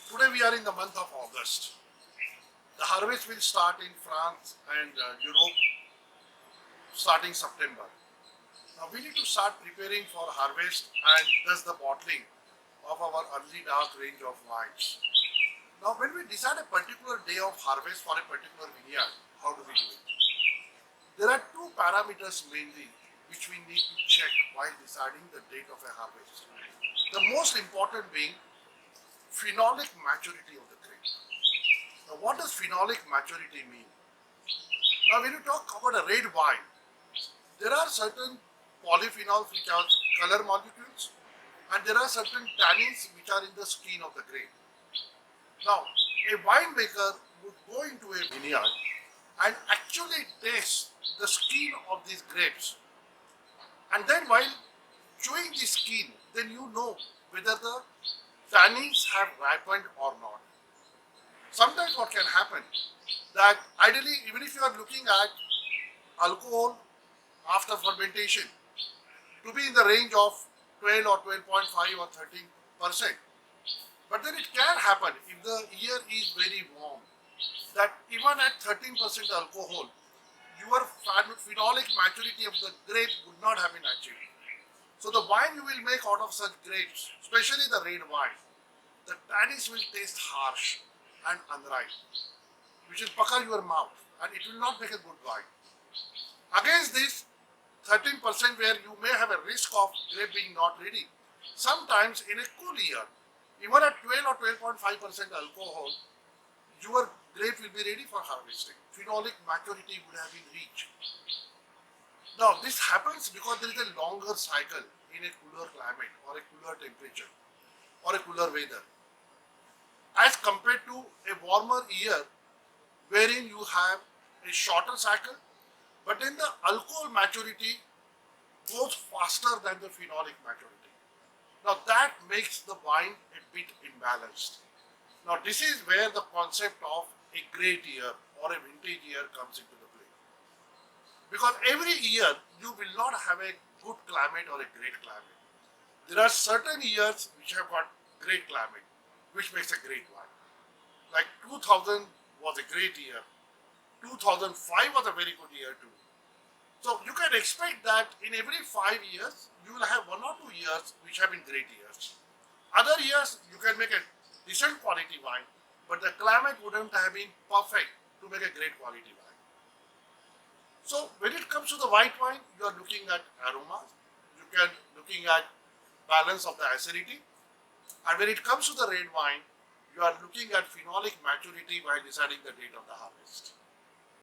Today we are in the month of August. The harvest will start in France and Europe starting September. Now we need to start preparing for harvest and thus the bottling of our early dark range of wines. Now when we decide a particular day of harvest for a particular vineyard, how do we do it? There are two parameters mainly which we need to check while deciding the date of a harvest. The most important being phenolic maturity of the grape. Now what does phenolic maturity mean? Now when you talk about a red wine, there are certain polyphenols which are color molecules and there are certain tannins which are in the skin of the grape. Now a winemaker would go into a vineyard and actually taste the skin of these grapes, and then while chewing the skin, then you know whether the tannins have ripened or not. Sometimes what can happen that ideally even if you are looking at alcohol after fermentation to be in the range of 12 or 12.5 or 13%, but then it can happen if the year is very warm that even at 13% alcohol your phenolic maturity of the grape would not have been achieved. So the wine you will make out of such grapes, especially the red wine, the tannins will taste harsh and unripe, which will pucker your mouth and it will not make a good wine. Against this 13% where you may have a risk of grape being not ready, sometimes in a cool year, even at 12 or 12.5% alcohol, your grape will be ready for harvesting. Phenolic maturity would have been reached. Now this happens because there is a longer cycle in a cooler climate or a cooler temperature or a cooler weather as compared to a warmer year wherein you have a shorter cycle, but then the alcohol maturity goes faster than the phenolic maturity. Now that makes the wine a bit imbalanced. Now this is where the concept of a great year or a vintage year comes into the play. Because every year you will not have a good climate or a great climate. There are certain years which have got great climate, which makes a great wine. Like 2000 was a great year. 2005 was a very good year too. So you can expect that in every 5 years, you will have 1 or 2 years which have been great years. Other years, you can make a decent quality wine, but the climate wouldn't have been perfect to make a great quality wine. So when it comes to the white wine, you are looking at aromas, you can looking at balance of the acidity, and when it comes to the red wine, you are looking at phenolic maturity while deciding the date of the harvest.